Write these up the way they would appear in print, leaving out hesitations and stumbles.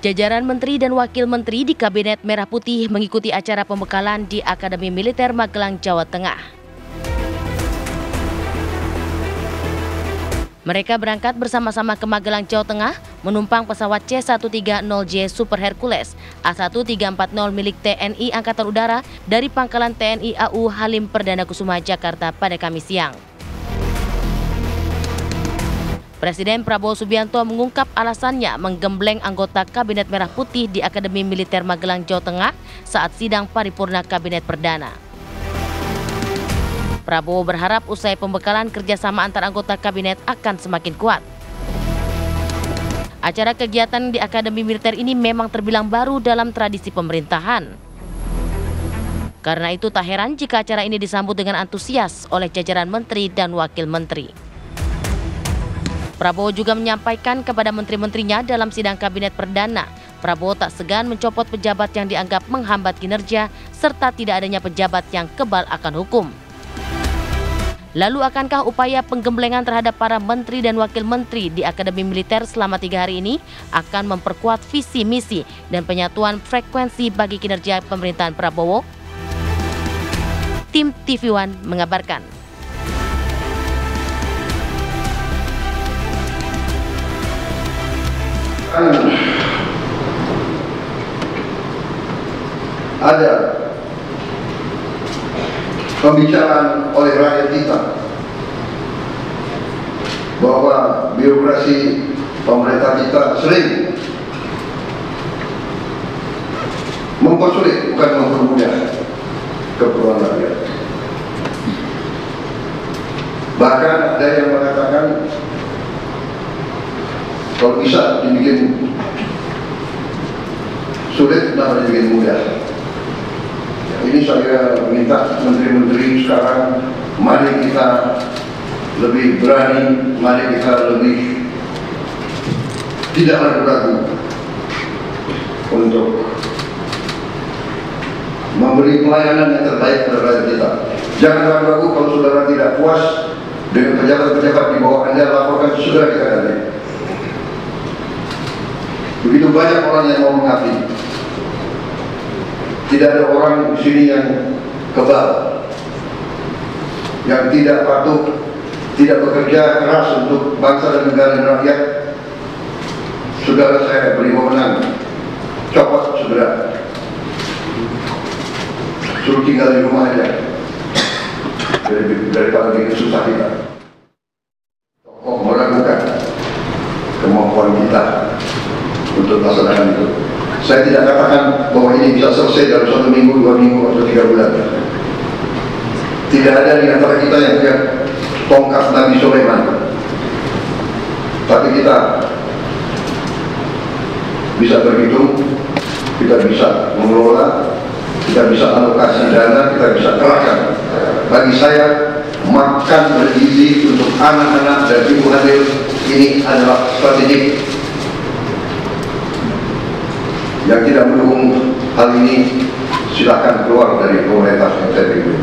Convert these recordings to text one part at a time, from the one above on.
Jajaran Menteri dan Wakil Menteri di Kabinet Merah Putih mengikuti acara pembekalan di Akademi Militer Magelang, Jawa Tengah. Mereka berangkat bersama-sama ke Magelang, Jawa Tengah, menumpang pesawat C-130J Super Hercules A1340 milik TNI Angkatan Udara dari Pangkalan TNI AU Halim Perdana Kusuma, Jakarta pada Kamis siang. Presiden Prabowo Subianto mengungkap alasannya menggembleng anggota Kabinet Merah Putih di Akademi Militer Magelang, Jawa Tengah saat sidang paripurna Kabinet Perdana. Prabowo berharap usai pembekalan kerjasama antar anggota Kabinet akan semakin kuat. Acara kegiatan di Akademi Militer ini memang terbilang baru dalam tradisi pemerintahan. Karena itu tak heran jika acara ini disambut dengan antusias oleh jajaran menteri dan wakil menteri. Prabowo juga menyampaikan kepada menteri-menterinya dalam sidang Kabinet Perdana, Prabowo tak segan mencopot pejabat yang dianggap menghambat kinerja serta tidak adanya pejabat yang kebal akan hukum. Lalu akankah upaya penggemblengan terhadap para menteri dan wakil menteri di Akademi Militer selama 3 hari ini akan memperkuat visi misi dan penyatuan frekuensi bagi kinerja pemerintahan Prabowo? Tim TV One mengabarkan. Ada pembicaraan oleh rakyat kita bahwa birokrasi pemerintah kita sering mempersulit bukan mempermudah keperluan rakyat. Bahkan ada yang mengatakan kalau bisa dibikin sulit, kenapa dibikin mudah? Ini saya minta menteri-menteri sekarang, mari kita lebih berani, mari kita lebih tidak ragu-ragu untuk memberi pelayanan yang terbaik kepada rakyat kita. Jangan ragu-ragu kalau saudara tidak puas dengan pejabat-pejabat di bawah Anda, laporkan ke saudara kita nanti. Begitu banyak orang yang mau mengabdi. Tidak ada orang di sini yang kebal, yang tidak patuh, tidak bekerja keras untuk bangsa dan negara dan rakyat. Saudara saya beri wewenang, copot segera, suruh tinggal di rumah aja, daripada bikin susah kita. Tokoh meragukan kemampuan kita untuk melaksanakan itu. Saya tidak katakan bahwa ini bisa selesai dalam 1 minggu, 2 minggu, atau 3 bulan. Tidak ada di antara kita yang punya tongkat Nabi Sulaiman. Tapi kita bisa berhitung, kita bisa mengelola, kita bisa alokasi dana, kita bisa kerahkan. Bagi saya, makan bergizi untuk anak-anak dan ibu hamil ini adalah strategik. Yang tidak mendukung hal ini silakan keluar dari pemerintah yang saya pilih.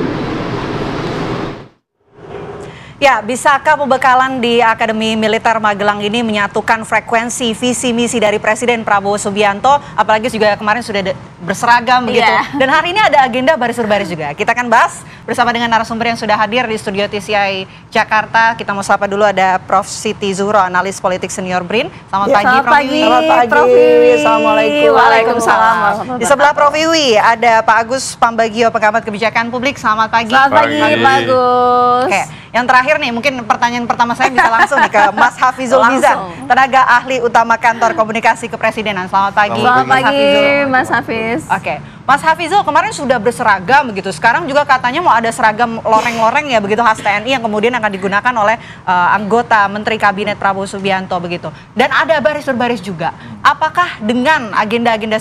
Ya, bisakah pembekalan di Akademi Militer Magelang ini menyatukan frekuensi visi misi dari Presiden Prabowo Subianto, apalagi juga kemarin sudah berseragam begitu. Dan hari ini ada agenda baris berbaris juga. Kita akan bahas bersama dengan narasumber yang sudah hadir di studio TCI Jakarta. Kita mau sapa dulu, ada Prof. Siti Zuhro, analis politik senior BRIN. Selamat pagi, Prof. Wiwi. Selamat pagi, Prof. Wiwi. Assalamualaikum. Waalaikumsalam. Di sebelah Prof. Wiwi ada Pak Agus Pambagio, pengamat kebijakan publik. Selamat pagi. Selamat pagi, Pak Agus. Oke, yang terakhir nih, mungkin pertanyaan pertama saya bisa langsung nih ke Mas Hafizul Mizan, tenaga ahli utama kantor komunikasi kepresidenan. Selamat pagi. Selamat pagi, Mas Hafiz. Oke, Mas Hafizul kemarin sudah berseragam begitu. Sekarang juga katanya mau ada seragam loreng-loreng ya begitu khas TNI yang kemudian akan digunakan oleh anggota Menteri Kabinet Prabowo Subianto begitu. Dan ada baris berbaris juga. Apakah dengan agenda-agenda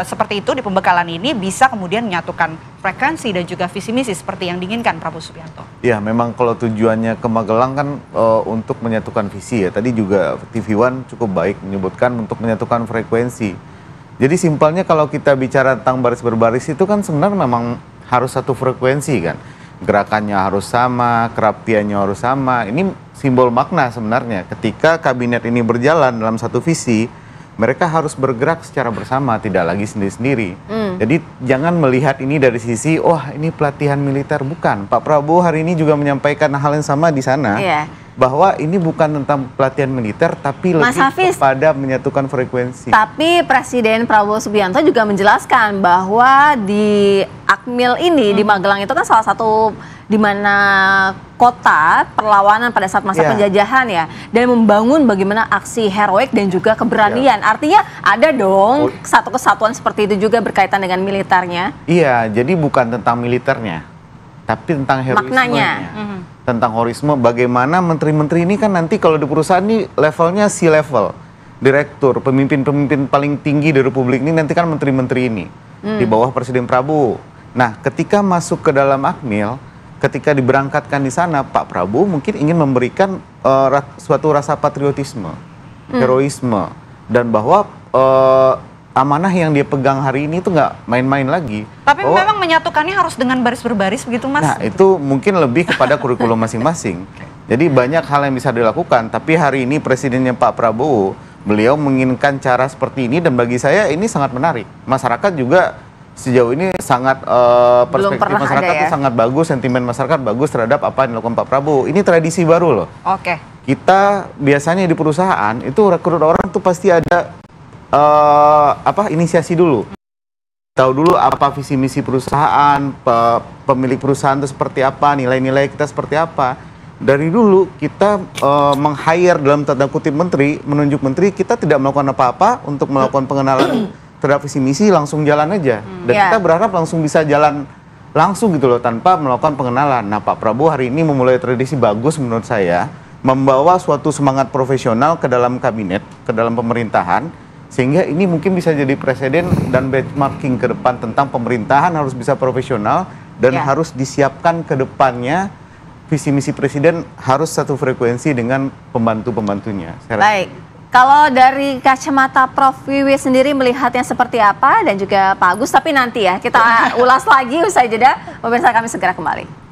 seperti itu di pembekalan ini bisa kemudian menyatukan frekuensi dan juga visi misi seperti yang diinginkan Prabowo Subianto? Ya, memang kalau tujuannya ke Magelang kan untuk menyatukan visi ya. Tadi juga TV One cukup baik menyebutkan untuk menyatukan frekuensi. Jadi simpelnya kalau kita bicara tentang baris berbaris itu kan sebenarnya memang harus satu frekuensi kan. Gerakannya harus sama, keraptiannya harus sama. Ini simbol makna sebenarnya ketika kabinet ini berjalan dalam satu visi, mereka harus bergerak secara bersama, tidak lagi sendiri-sendiri. Jadi jangan melihat ini dari sisi, wah ini pelatihan militer, bukan. Pak Prabowo hari ini juga menyampaikan hal yang sama di sana, bahwa ini bukan tentang pelatihan militer, tapi lebih kepada menyatukan frekuensi. Tapi Presiden Prabowo Subianto juga menjelaskan bahwa di Akmil ini, di Magelang itu kan salah satu di mana kota perlawanan pada saat masa penjajahan ya, dan membangun bagaimana aksi heroik dan juga keberanian. Artinya ada dong satu kesatuan seperti itu juga berkaitan dengan militernya. Iya, jadi bukan tentang militernya, tapi tentang heroismenya. Tentang heroisme, bagaimana menteri-menteri ini kan nanti kalau di perusahaan ini levelnya C-level, direktur, pemimpin-pemimpin paling tinggi di Republik ini nanti kan menteri-menteri ini di bawah Presiden Prabowo. Nah, ketika masuk ke dalam Akmil, ketika diberangkatkan di sana, Pak Prabowo mungkin ingin memberikan suatu rasa patriotisme, heroisme, dan bahwa amanah yang dia pegang hari ini tuh nggak main-main lagi. Tapi memang menyatukannya harus dengan baris berbaris begitu, Mas? Nah, itu mungkin lebih kepada kurikulum masing-masing. Jadi banyak hal yang bisa dilakukan, tapi hari ini presidennya Pak Prabowo, beliau menginginkan cara seperti ini, dan bagi saya ini sangat menarik. Masyarakat juga sejauh ini sangat perspektif masyarakat itu sangat bagus, sentimen masyarakat bagus terhadap apa yang dilakukan Pak Prabowo. Ini tradisi baru loh. Kita biasanya di perusahaan itu rekrut orang tuh pasti ada inisiasi dulu. Tahu dulu apa visi misi perusahaan, pemilik perusahaan itu seperti apa, nilai-nilai kita seperti apa. Dari dulu kita meng-hire dalam tanda kutip menteri, menunjuk menteri, kita tidak melakukan apa-apa untuk melakukan pengenalan terhadap visi misi, langsung jalan aja. Dan kita berharap langsung bisa jalan langsung gitu loh, tanpa melakukan pengenalan. Nah, Pak Prabowo hari ini memulai tradisi bagus menurut saya, membawa suatu semangat profesional ke dalam kabinet, ke dalam pemerintahan, sehingga ini mungkin bisa jadi presiden dan benchmarking ke depan tentang pemerintahan harus bisa profesional dan harus disiapkan ke depannya visi misi presiden harus satu frekuensi dengan pembantu-pembantunya. Baik. Kalau dari kacamata Prof. Wiwi sendiri melihatnya seperti apa, dan juga Pak Agus, tapi nanti ya kita ulas lagi usai jeda. Pemirsa, kami segera kembali.